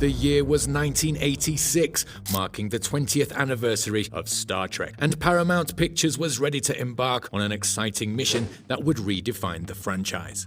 The year was 1986, marking the 20th anniversary of Star Trek, and Paramount Pictures was ready to embark on an exciting mission that would redefine the franchise.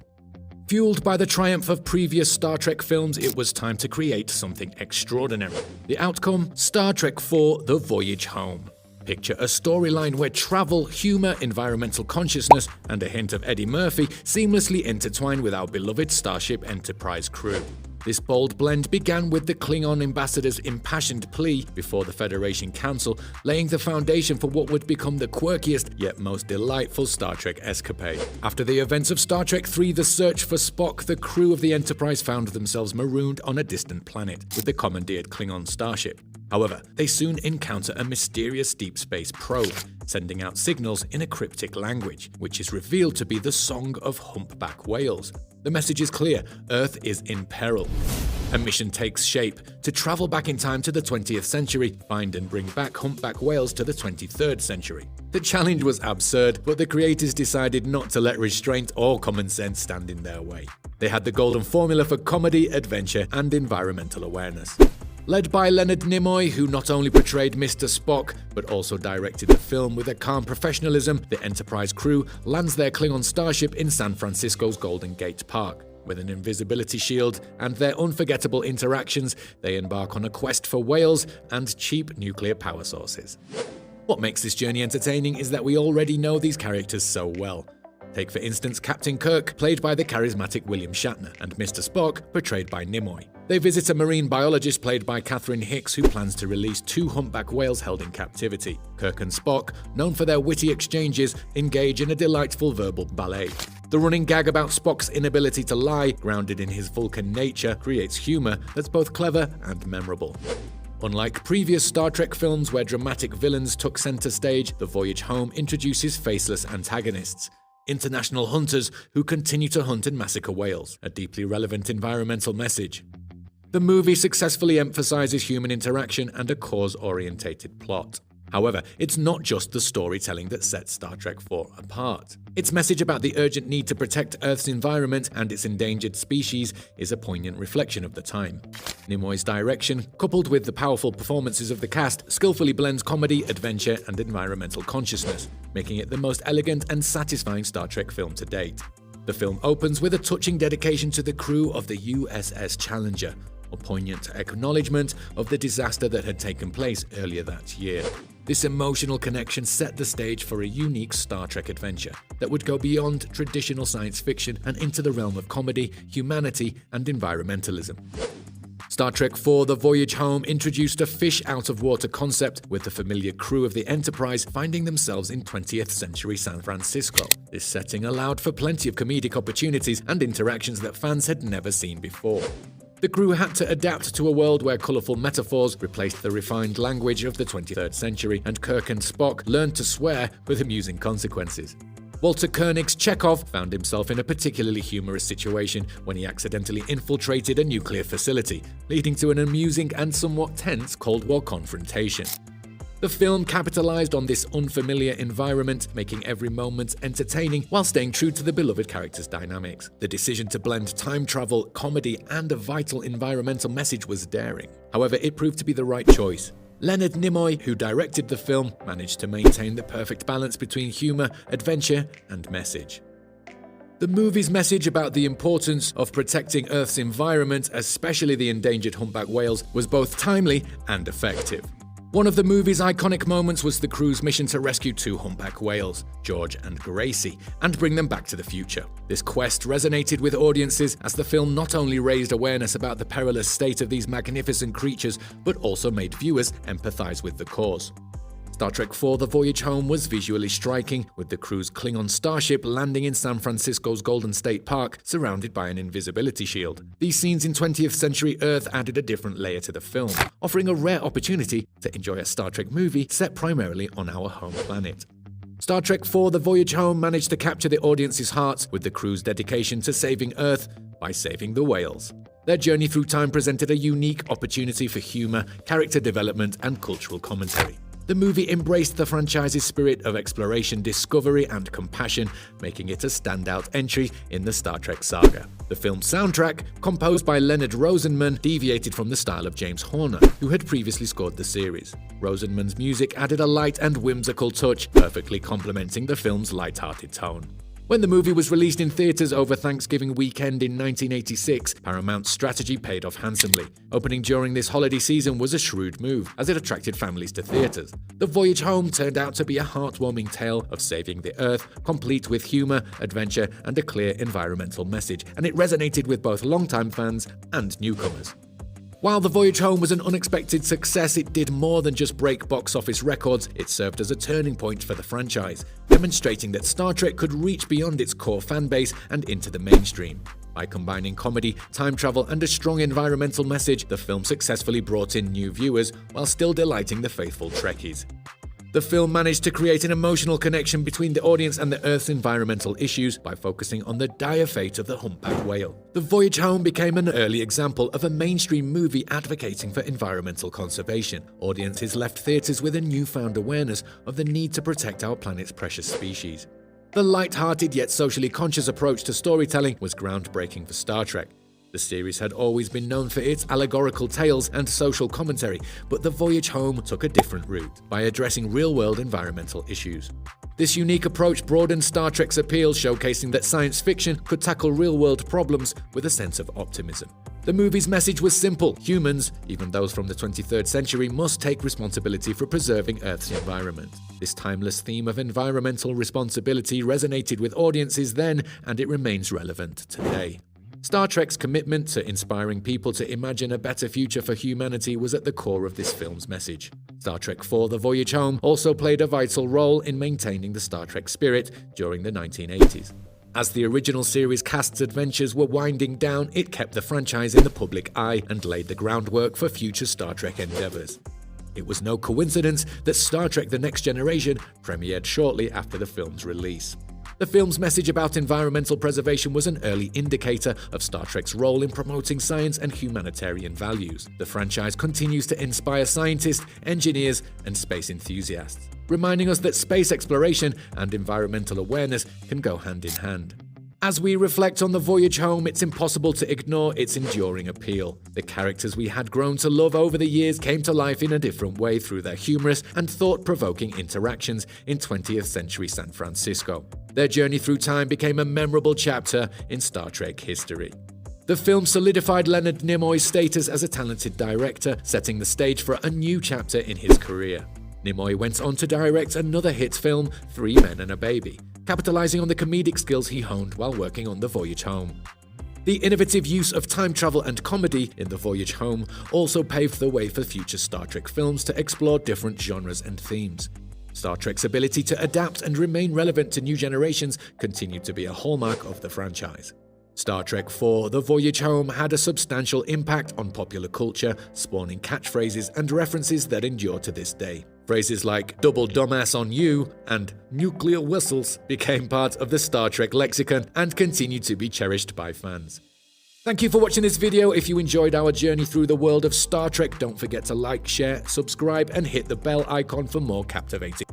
Fueled by the triumph of previous Star Trek films, it was time to create something extraordinary. The outcome? Star Trek IV: The Voyage Home. Picture a storyline where travel, humor, environmental consciousness, and a hint of Eddie Murphy seamlessly intertwine with our beloved Starship Enterprise crew. This bold blend began with the Klingon ambassador's impassioned plea before the Federation Council, laying the foundation for what would become the quirkiest yet most delightful Star Trek escapade. After the events of Star Trek III: The Search for Spock, the crew of the Enterprise found themselves marooned on a distant planet with the commandeered Klingon starship. However, they soon encounter a mysterious deep space probe, sending out signals in a cryptic language, which is revealed to be the Song of Humpback Whales. The message is clear: Earth is in peril. A mission takes shape to travel back in time to the 20th century, find and bring back humpback whales to the 23rd century. The challenge was absurd, but the creators decided not to let restraint or common sense stand in their way. They had the golden formula for comedy, adventure, and environmental awareness. Led by Leonard Nimoy, who not only portrayed Mr. Spock, but also directed the film with a calm professionalism, the Enterprise crew lands their Klingon starship in San Francisco's Golden Gate Park. With an invisibility shield and their unforgettable interactions, they embark on a quest for whales and cheap nuclear power sources. What makes this journey entertaining is that we already know these characters so well. Take for instance Captain Kirk, played by the charismatic William Shatner, and Mr. Spock, portrayed by Nimoy. They visit a marine biologist played by Catherine Hicks, who plans to release 2 humpback whales held in captivity. Kirk and Spock, known for their witty exchanges, engage in a delightful verbal ballet. The running gag about Spock's inability to lie, grounded in his Vulcan nature, creates humor that's both clever and memorable. Unlike previous Star Trek films where dramatic villains took center stage, The Voyage Home introduces faceless antagonists. International hunters who continue to hunt and massacre whales, a deeply relevant environmental message. The movie successfully emphasizes human interaction and a cause-orientated plot. However, it's not just the storytelling that sets Star Trek IV apart. Its message about the urgent need to protect Earth's environment and its endangered species is a poignant reflection of the time. Nimoy's direction, coupled with the powerful performances of the cast, skillfully blends comedy, adventure, and environmental consciousness, making it the most elegant and satisfying Star Trek film to date. The film opens with a touching dedication to the crew of the USS Challenger, a poignant acknowledgement of the disaster that had taken place earlier that year. This emotional connection set the stage for a unique Star Trek adventure that would go beyond traditional science fiction and into the realm of comedy, humanity, and environmentalism. Star Trek IV: The Voyage Home introduced a fish-out-of-water concept, with the familiar crew of the Enterprise finding themselves in 20th century San Francisco. This setting allowed for plenty of comedic opportunities and interactions that fans had never seen before. The crew had to adapt to a world where colorful metaphors replaced the refined language of the 23rd century, and Kirk and Spock learned to swear with amusing consequences. Walter Koenig's Chekhov found himself in a particularly humorous situation when he accidentally infiltrated a nuclear facility, leading to an amusing and somewhat tense Cold War confrontation. The film capitalized on this unfamiliar environment, making every moment entertaining while staying true to the beloved characters' dynamics. The decision to blend time travel, comedy, and a vital environmental message was daring. However, it proved to be the right choice. Leonard Nimoy, who directed the film, managed to maintain the perfect balance between humor, adventure, and message. The movie's message about the importance of protecting Earth's environment, especially the endangered humpback whales, was both timely and effective. One of the movie's iconic moments was the crew's mission to rescue 2 humpback whales, George and Gracie, and bring them back to the future. This quest resonated with audiences as the film not only raised awareness about the perilous state of these magnificent creatures, but also made viewers empathize with the cause. Star Trek IV: The Voyage Home was visually striking, with the crew's Klingon starship landing in San Francisco's Golden State Park, surrounded by an invisibility shield. These scenes in 20th century Earth added a different layer to the film, offering a rare opportunity to enjoy a Star Trek movie set primarily on our home planet. Star Trek IV: The Voyage Home managed to capture the audience's hearts with the crew's dedication to saving Earth by saving the whales. Their journey through time presented a unique opportunity for humor, character development, and cultural commentary. The movie embraced the franchise's spirit of exploration, discovery, and compassion, making it a standout entry in the Star Trek saga. The film's soundtrack, composed by Leonard Rosenman, deviated from the style of James Horner, who had previously scored the series. Rosenman's music added a light and whimsical touch, perfectly complementing the film's light-hearted tone. When the movie was released in theaters over Thanksgiving weekend in 1986, Paramount's strategy paid off handsomely. Opening during this holiday season was a shrewd move, as it attracted families to theaters. The Voyage Home turned out to be a heartwarming tale of saving the Earth, complete with humor, adventure, and a clear environmental message, and it resonated with both longtime fans and newcomers. While The Voyage Home was an unexpected success, it did more than just break box office records. It served as a turning point for the franchise, demonstrating that Star Trek could reach beyond its core fan base and into the mainstream. By combining comedy, time travel, and a strong environmental message, the film successfully brought in new viewers while still delighting the faithful Trekkies. The film managed to create an emotional connection between the audience and the Earth's environmental issues by focusing on the dire fate of the humpback whale. The Voyage Home became an early example of a mainstream movie advocating for environmental conservation. Audiences left theaters with a newfound awareness of the need to protect our planet's precious species. The light-hearted yet socially conscious approach to storytelling was groundbreaking for Star Trek. The series had always been known for its allegorical tales and social commentary, but The Voyage Home took a different route by addressing real-world environmental issues. This unique approach broadened Star Trek's appeal, showcasing that science fiction could tackle real-world problems with a sense of optimism. The movie's message was simple: humans, even those from the 23rd century, must take responsibility for preserving Earth's environment. This timeless theme of environmental responsibility resonated with audiences then, and it remains relevant today. Star Trek's commitment to inspiring people to imagine a better future for humanity was at the core of this film's message. Star Trek IV: The Voyage Home also played a vital role in maintaining the Star Trek spirit during the 1980s. As the original series cast's adventures were winding down, it kept the franchise in the public eye and laid the groundwork for future Star Trek endeavors. It was no coincidence that Star Trek: The Next Generation premiered shortly after the film's release. The film's message about environmental preservation was an early indicator of Star Trek's role in promoting science and humanitarian values. The franchise continues to inspire scientists, engineers, and space enthusiasts, reminding us that space exploration and environmental awareness can go hand in hand. As we reflect on The Voyage Home, it's impossible to ignore its enduring appeal. The characters we had grown to love over the years came to life in a different way through their humorous and thought-provoking interactions in 20th century San Francisco. Their journey through time became a memorable chapter in Star Trek history. The film solidified Leonard Nimoy's status as a talented director, setting the stage for a new chapter in his career. Nimoy went on to direct another hit film, 3 Men and a Baby, capitalizing on the comedic skills he honed while working on The Voyage Home. The innovative use of time travel and comedy in The Voyage Home also paved the way for future Star Trek films to explore different genres and themes. Star Trek's ability to adapt and remain relevant to new generations continued to be a hallmark of the franchise. Star Trek IV: The Voyage Home had a substantial impact on popular culture, spawning catchphrases and references that endure to this day. Phrases like "double dumbass on you" and "nuclear whistles" became part of the Star Trek lexicon and continue to be cherished by fans. Thank you for watching this video. If you enjoyed our journey through the world of Star Trek, don't forget to like, share, subscribe, and hit the bell icon for more captivating